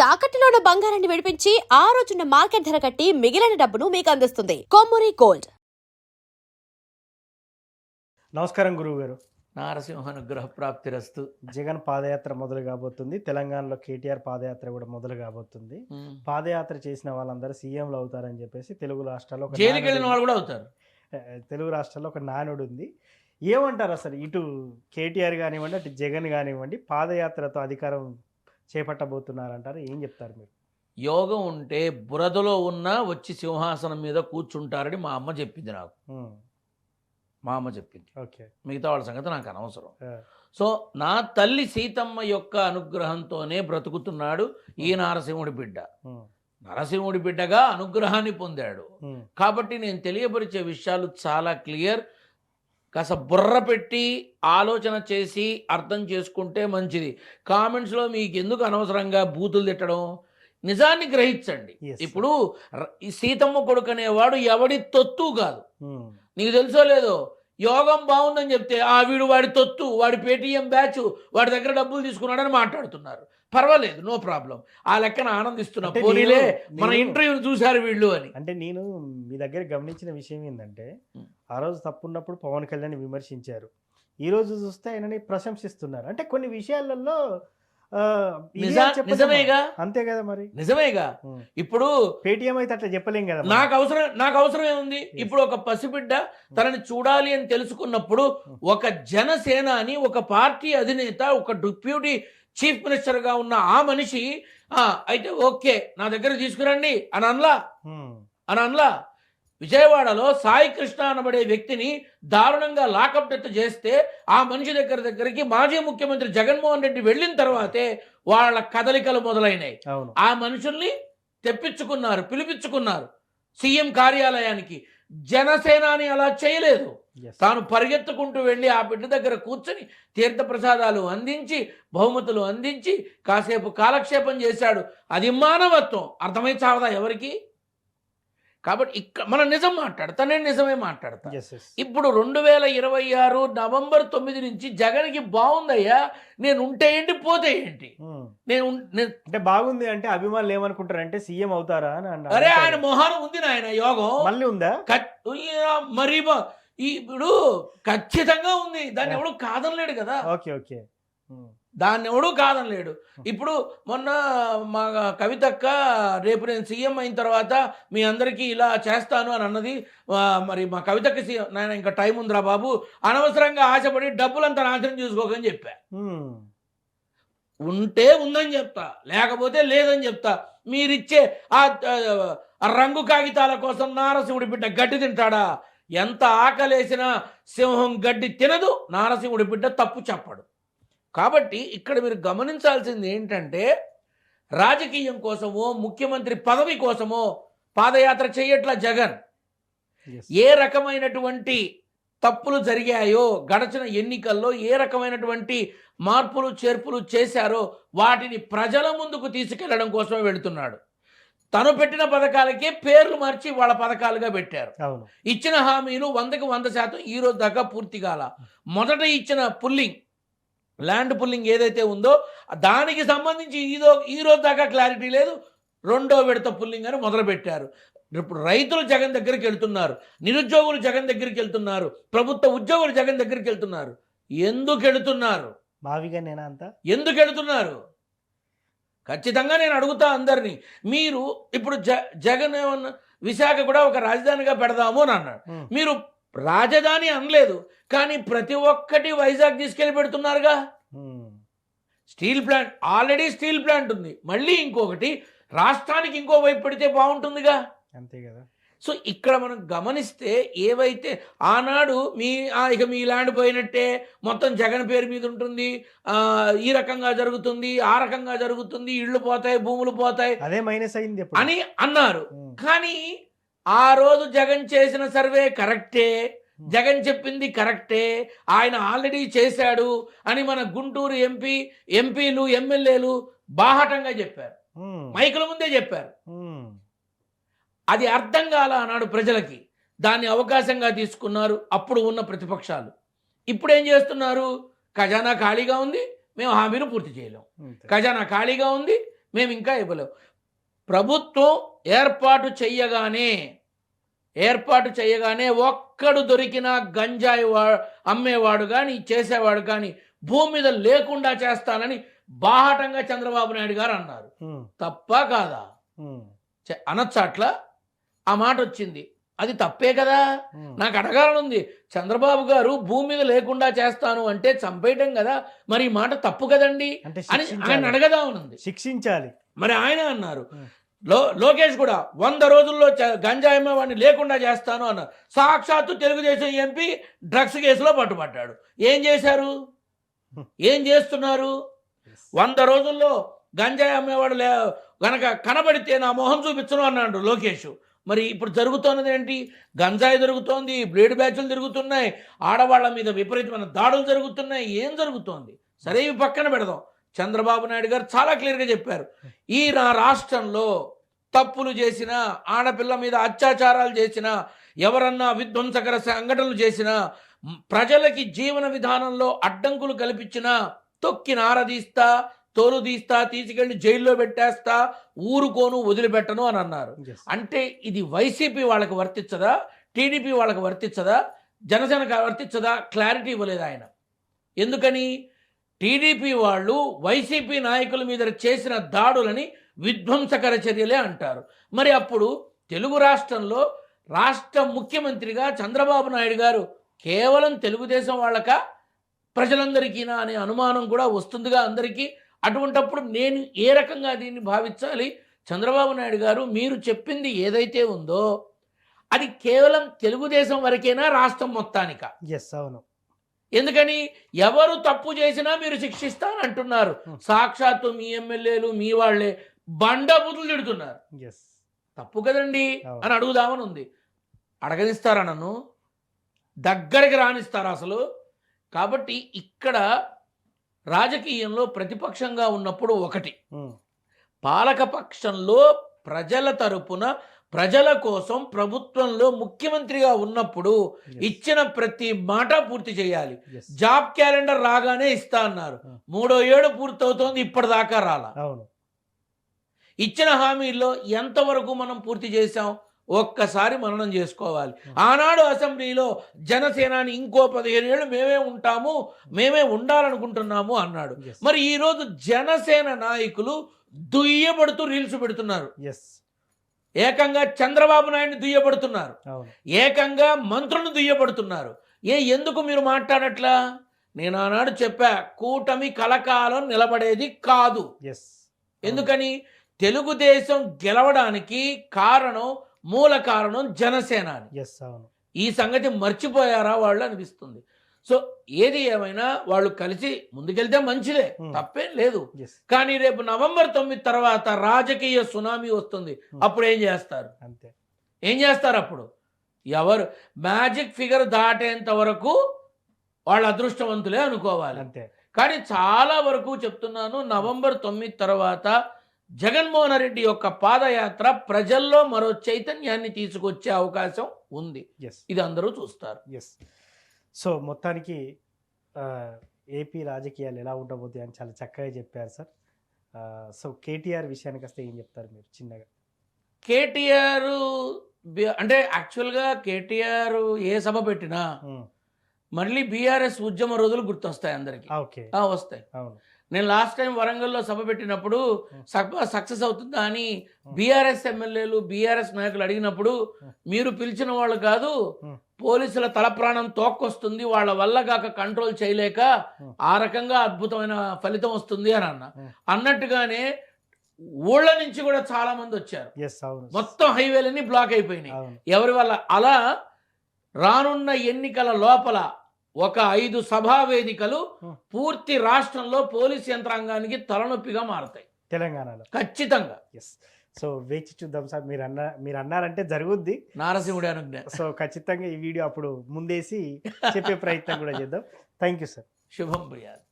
తాకట్టులో ఉన్న బంగారాన్ని విడిపించి ఆ రోజున్న మార్కెట్ ధర కట్టి మిగిలిన డబ్బును మీకు అందిస్తుంది కొమ్మూరి గోల్డ్. నమస్కారం గురువు గారు. నారసింహానుగ్రహ ప్రాప్తిరస్తు. జగన్ పాదయాత్ర మొదలు కాబోతుంది. తెలంగాణలో కేటీఆర్ పాదయాత్ర కూడా మొదలు కాబోతుంది. పాదయాత్ర చేసిన వాళ్ళందరూ సీఎంలు అవుతారని చెప్పేసి తెలుగు రాష్ట్రాల్లో జైలుకి వెళ్ళిన వాళ్ళు కూడా అవుతారు. తెలుగు రాష్ట్రాల్లో ఒక నానుడు ఉంది. ఏమంటారు అసలు, ఇటు కేటీఆర్ కానివ్వండి అటు జగన్ కానివ్వండి పాదయాత్రతో అధికారం చేపట్టబోతున్నారంటారు, ఏం చెప్తారు మీరు? యోగం ఉంటే బురదలో ఉన్నా వచ్చి సింహాసనం మీద కూర్చుంటారని మా అమ్మ చెప్పింది నాకు. మా అమ్మ చెప్పింది. ఓకే, మిగతా వాళ్ళ సంగతి నాకు అనవసరం. సో నా తల్లి సీతమ్మ యొక్క అనుగ్రహంతోనే బ్రతుకుతున్నాడు ఈ నారసింహుడి బిడ్డ. నరసింహుడి బిడ్డగా అనుగ్రహాన్ని పొందాడు. కాబట్టి నేను తెలియపరిచే విషయాలు చాలా క్లియర్. కాస్త బుర్ర పెట్టి ఆలోచన చేసి అర్థం చేసుకుంటే మంచిది. కామెంట్స్లో మీకు ఎందుకు అనవసరంగా బూతులు తిట్టడం, నిజాన్ని గ్రహించండి. ఇప్పుడు ఈ సీతమ్మ కొడుకు అనేవాడు ఎవడి తొత్తు కాదు. నీకు తెలుసో లేదో, యోగం బాగుందని చెప్తే వీడు వాడి తొత్తు, వాడి పేటీఎం బ్యాచ్, వాడి దగ్గర డబ్బులు తీసుకున్నాడని మాట్లాడుతున్నారు. పర్వాలేదు, నో ప్రాబ్లం. ఆ లెక్కన ఆనందిస్తున్నా. పోనీలే మన ఇంటర్వ్యూని చూశారు వీళ్ళు అని. అంటే నేను మీ దగ్గర గమనించిన విషయం ఏంటంటే, ఆ రోజు తప్పున్నప్పుడు పవన్ కళ్యాణ్ విమర్శించారు, ఈ రోజు చూస్తే ఆయనని ప్రశంసిస్తున్నారు. అంటే కొన్ని విషయాలలో నిజమేగా, అంతే కదా మరి, నిజమేగా. ఇప్పుడు పేటీఎం అయితే అట్లా చెప్పలేం కదా. నాకు అవసరం ఏముంది? ఇప్పుడు ఒక పసిబిడ్డ తనని చూడాలి అని తెలుసుకున్నప్పుడు ఒక జనసేన అని ఒక పార్టీ అధినేత, ఒక డిప్యూటీ చీఫ్ మినిస్టర్గా ఉన్న ఆ మనిషి అయితే ఓకే నా దగ్గర తీసుకురండి అని అనలా. విజయవాడలో సాయి కృష్ణ అనబడే వ్యక్తిని దారుణంగా లాకప్ డెత్ చేస్తే ఆ మనిషి దగ్గరికి మాజీ ముఖ్యమంత్రి జగన్మోహన్ రెడ్డి వెళ్ళిన తర్వాతే వాళ్ళ కదలికలు మొదలైనాయి. ఆ మనుషుల్ని తెప్పించుకున్నారు, పిలిపించుకున్నారు సీఎం కార్యాలయానికి. జనసేనాని అలా చేయలేదు. తాను పరిగెత్తుకుంటూ వెళ్ళి ఆ బిడ్డ దగ్గర కూర్చొని తీర్థప్రసాదాలు అందించి, బహుమతులు అందించి కాసేపు కాలక్షేపం చేశాడు. అది మానవత్వం. అర్థమై చావదా ఎవరికి? కాబట్టి ఇక్కడ మనం నిజం మాట్లాడతా, నేను నిజమే మాట్లాడతా. ఇప్పుడు 2026 నవంబర్ 9 నుంచి జగన్కి బాగుందయ్యా, నేను ఉంటే ఏంటి పోతే ఏంటి, నేను అంటే బాగుంది అంటే అభిమానులు ఏమనుకుంటారు అంటే సీఎం అవుతారా అని అన్నారు. అరే ఆయన మొహానం ఉంది నాయన, యోగం మళ్ళీ ఉందా? మరి ఇప్పుడు ఖచ్చితంగా ఉంది. దాన్ని ఎవడు కాదనలేడు కదా. ఓకే ఓకే, దాన్ని ఎవడూ కాదనలేడు. ఇప్పుడు మొన్న మా కవితక్క రేపు నేను సీఎం అయిన తర్వాత మీ అందరికీ ఇలా చేస్తాను అని అన్నది. మరి మా కవితక్క సీఎం, నాయన ఇంకా టైం ఉందిరా బాబు, అనవసరంగా ఆశపడి డబ్బులంతా నాశనం చూసుకోకని చెప్పా. ఉంటే ఉందని చెప్తా, లేకపోతే లేదని చెప్తా. మీరిచ్చే ఆ రంగు కాగితాల కోసం నారసింహుడి బిడ్డ గడ్డి తింటాడా? ఎంత ఆకలేసినా సింహం గడ్డి తినదు. నారసింహుడి బిడ్డ తప్పు చెప్పడు. కాబట్టి ఇక్కడ మీరు గమనించాల్సింది ఏంటంటే, రాజకీయం కోసమో ముఖ్యమంత్రి పదవి కోసమో పాదయాత్ర చేయట్ల జగన్. ఏ రకమైనటువంటి తప్పులు జరిగాయో గడచిన ఎన్నికల్లో, ఏ రకమైనటువంటి మార్పులు చేర్పులు చేశారో వాటిని ప్రజల ముందుకు తీసుకెళ్లడం కోసమే వెళుతున్నాడు. తను పెట్టిన పథకాలకే పేర్లు మార్చి వాళ్ళ పథకాలుగా పెట్టారు. ఇచ్చిన హామీలు 100కి 100% ఈ రోజు దాకా పూర్తి కాల. మొదట ఇచ్చిన ల్యాండ్ పుల్లింగ్ ఏదైతే ఉందో దానికి సంబంధించి ఈ రోజు దాకా క్లారిటీ లేదు. రెండో విడత పుల్లింగ్ అని మొదలుపెట్టారు. ఇప్పుడు రైతులు జగన్ దగ్గరికి వెళ్తున్నారు, నిరుద్యోగులు జగన్ దగ్గరికి వెళ్తున్నారు, ప్రభుత్వ ఉద్యోగులు జగన్ దగ్గరికి వెళ్తున్నారు. ఎందుకు వెళుతున్నారు? ఎందుకు వెళుతున్నారు? ఖచ్చితంగా నేను అడుగుతా అందరినీ. మీరు ఇప్పుడు జగన్ ఏమన్నా విశాఖ కూడా ఒక రాజధానిగా పెడదాము అని అన్నాడు. మీరు రాజధాని అనలేదు, కానీ ప్రతి ఒక్కటి వైజాగ్ తీసుకెళ్ళి పెడుతున్నారుగా. Steel plant, already steel plant ఉంది, మళ్ళీ ఇంకొకటి రాష్ట్రానికి ఇంకో వైపు పెడితే బాగుంటుందిగా. అంతే కదా. సో ఇక్కడ మనం గమనిస్తే ఏవైతే ఆనాడు ఇక మీ ల్యాండ్ పోయినట్టే, మొత్తం జగన్ పేరు మీద ఉంటుంది, ఈ రకంగా జరుగుతుంది, ఆ రకంగా జరుగుతుంది, ఇళ్ళు పోతాయి, భూములు పోతాయి, అదే మైనస్ అయింది అని అన్నారు. కానీ ఆ రోజు జగన్ చేసిన సర్వే కరెక్టే, జగన్ చెప్పింది కరెక్టే, ఆయన ఆల్రెడీ చేశాడు అని మన గుంటూరు ఎంపీలు ఎమ్మెల్యేలు బాహటంగా చెప్పారు, మైకుల ముందే చెప్పారు. అది అర్థం కాల ఆనాడు ప్రజలకి. దాన్ని అవకాశంగా తీసుకున్నారు అప్పుడు ఉన్న ప్రతిపక్షాలు. ఇప్పుడు ఏం చేస్తున్నారు? ఖజానా ఖాళీగా ఉంది, మేము హామీలు పూర్తి చేయలేం. ఖజానా ఖాళీగా ఉంది, మేము ఇంకా ఇవ్వలేము. ప్రభుత్వం ఏర్పాటు చేయగానే ఒక్కడు దొరికినా గంజాయి అమ్మేవాడు కానీ చేసేవాడు కానీ భూమి మీద లేకుండా చేస్తానని బాహాటంగా చంద్రబాబు నాయుడు గారు అన్నారు. తప్ప కాదా? అనొచ్చు అట్లా? ఆ మాట వచ్చింది, అది తప్పే కదా. నాకు అడగాలనుంది, చంద్రబాబు గారు భూమి మీద లేకుండా చేస్తాను అంటే చంపేయటం కదా, మరి ఈ మాట తప్పు కదండి అని ఆయన అడగదామనుంది. శిక్షించాలి. మరి ఆయన అన్నారు, లోకేష్ కూడా 100 రోజుల్లో గంజాయి వాడిని లేకుండా చేస్తాను అన్నారు. సాక్షాత్తు తెలుగుదేశం ఎంపీ డ్రగ్స్ కేసులో పట్టుబడ్డాడు. ఏం చేశారు? ఏం చేస్తున్నారు? 100 రోజుల్లో గంజాయి అమ్మేవాడు గనక కనబడితే నా మొహం చూపించను అన్నాడు లోకేష్. మరి ఇప్పుడు జరుగుతున్నది ఏంటి? గంజాయి జరుగుతోంది, బ్లేడ్ బ్యాచ్లు జరుగుతున్నాయి, ఆడవాళ్ళ మీద విపరీతమైన దాడులు జరుగుతున్నాయి. ఏం జరుగుతోంది? సరే, ఇవి పక్కన పెడదాం. చంద్రబాబు నాయుడు గారు చాలా క్లియర్గా చెప్పారు, ఈ నా రాష్ట్రంలో తప్పులు చేసినా, ఆడపిల్ల మీద అత్యాచారాలు చేసినా, ఎవరన్నా విధ్వంసకర సంఘటనలు చేసినా, ప్రజలకి జీవన విధానంలో అడ్డంకులు కల్పించినా తొక్కి నారదీస్తా, తోలు తీస్తా, తీసుకెళ్లి జైల్లో పెట్టేస్తా, ఊరుకోను, వదిలిపెట్టను అని అన్నారు. అంటే ఇది వైసీపీ వాళ్ళకి వర్తించదా? టీడీపీ వాళ్ళకి వర్తించదా? జనసేనకు వర్తించదా? క్లారిటీ ఇవ్వలేదు ఆయన. ఎందుకని? టీడీపీ వాళ్ళు వైసీపీ నాయకుల మీద చేసిన దాడులని విధ్వంసకర చర్యలే అంటారు. మరి అప్పుడు తెలుగు రాష్ట్రంలో రాష్ట్ర ముఖ్యమంత్రిగా చంద్రబాబు నాయుడు గారు కేవలం తెలుగుదేశం వాళ్ళకా, ప్రజలందరికీనా అనే అనుమానం కూడా వస్తుందిగా అందరికీ. అటువంటప్పుడు నేను ఏ రకంగా దీన్ని భావించాలి? చంద్రబాబు నాయుడు గారు, మీరు చెప్పింది ఏదైతే ఉందో అది కేవలం తెలుగుదేశం వరకేనా, రాష్ట్రం మొత్తానికా? అవును. ఎందుకని? ఎవరు తప్పు చేసినా మీరు శిక్షిస్తానంటున్నారు. సాక్షాత్తు మీ ఎమ్మెల్యేలు, మీ వాళ్లే బండబూతులు తిడుతున్నారు. తప్పు కదండి అని అడుగుదామని ఉంది. అడగనిస్తారా? నన్ను దగ్గరికి రానిస్తారా అసలు? కాబట్టి ఇక్కడ రాజకీయంలో ప్రతిపక్షంగా ఉన్నప్పుడు ఒకటి, పాలకపక్షంలో ప్రజల తరపున ప్రజల కోసం ప్రభుత్వంలో ముఖ్యమంత్రిగా ఉన్నప్పుడు ఇచ్చిన ప్రతి మాట పూర్తి చేయాలి. జాబ్ క్యాలెండర్ రాగానే ఇస్తా అన్నారు, 3వ ఏడు పూర్తవుతోంది, ఇప్పటిదాకా రాలా. ఇచ్చిన హామీల్లో ఎంతవరకు మనం పూర్తి చేశాం? ఒక్కసారి మననం చేసుకోవాలి. ఆనాడు అసెంబ్లీలో జనసేనాని ఇంకో 15 ఏళ్ళు మేమే ఉంటాము, మేమే ఉండాలనుకుంటున్నాము అన్నాడు. మరి ఈరోజు జనసేన నాయకులు దుయ్యబడుతూ రీల్స్ పెడుతున్నారు. ఏకంగా చంద్రబాబు నాయుడిని దుయ్యబడుతున్నారు, ఏకంగా మంత్రులను దుయ్యబడుతున్నారు. ఎందుకు మీరు మాట్లాడట్లా? నేను ఆనాడు చెప్పా, కూటమి కలకాలం నిలబడేది కాదు. ఎందుకని? తెలుగుదేశం గెలవడానికి మూల కారణం జనసేన. ఈ సంగతి మర్చిపోయారా వాళ్ళు అనిపిస్తుంది. సో ఏది ఏమైనా వాళ్ళు కలిసి ముందుకెళ్తే మంచిదే, తప్పేం లేదు. కానీ రేపు నవంబర్ 9 తర్వాత రాజకీయ సునామీ వస్తుంది. అప్పుడు ఏం చేస్తారు? ఏం చేస్తారు? అప్పుడు ఎవరు మ్యాజిక్ ఫిగర్ దాటేంత వరకు వాళ్ళ అదృష్టవంతులే అనుకోవాలి. కానీ చాలా వరకు చెప్తున్నాను, నవంబర్ 9 తర్వాత జగన్మోహన్ రెడ్డి యొక్క పాదయాత్ర ప్రజల్లో మరో చైతన్యాన్ని తీసుకొచ్చే అవకాశం ఉంది. ఇది అందరూ చూస్తారు. సో మొత్తానికి ఏపీ రాజకీయాలు ఎలా ఉండబోతాయి అని చాలా చక్కగా చెప్పారు సార్. సో కేటీఆర్ విషయానికి వస్తే ఏం చెప్తారు మీరు చిన్నగా? కేటీఆర్ అంటే యాక్చువల్గా కేటీఆర్ ఏ సభ పెట్టినా మళ్ళీ బీఆర్ఎస్ ఉద్యమ రోజులు గుర్తొస్తాయి అందరికి. వస్తాయి. నేను లాస్ట్ టైం వరంగల్లో సభ పెట్టినప్పుడు సక్సెస్ అవుతుందా అని బీఆర్ఎస్ ఎమ్మెల్యేలు, బీఆర్ఎస్ నాయకులు అడిగినప్పుడు, మీరు పిలిచిన వాళ్ళు కాదు, పోలీసుల తల ప్రాణం తోక్కొస్తుంది, వాళ్ళ వల్ల కాక కంట్రోల్ చేయలేక ఆ రకంగా అద్భుతమైన ఫలితం వస్తుంది అని అన్నట్టుగానే ఊళ్ళ నుంచి కూడా చాలా మంది వచ్చారు. మొత్తం హైవేలన్నీ బ్లాక్ అయిపోయినాయి ఎవరి వల్ల. అలా రానున్న ఎన్నికల లోపల ఒక 5 సభా వేదికలు పూర్తి రాష్ట్రంలో పోలీస్ యంత్రాంగానికి తలనొప్పిగా మారుతాయి తెలంగాణలో, ఖచ్చితంగా. సో వేచి చూద్దాం సార్. మీరు అన్నారంటే జరుగుద్ది, నారసింహుడి అనుజ్ఞ. సో ఖచ్చితంగా ఈ వీడియో అప్పుడు ముందేసి చెప్పే ప్రయత్నం కూడా చేద్దాం. Thank you sir. శుభం ప్రియాద్.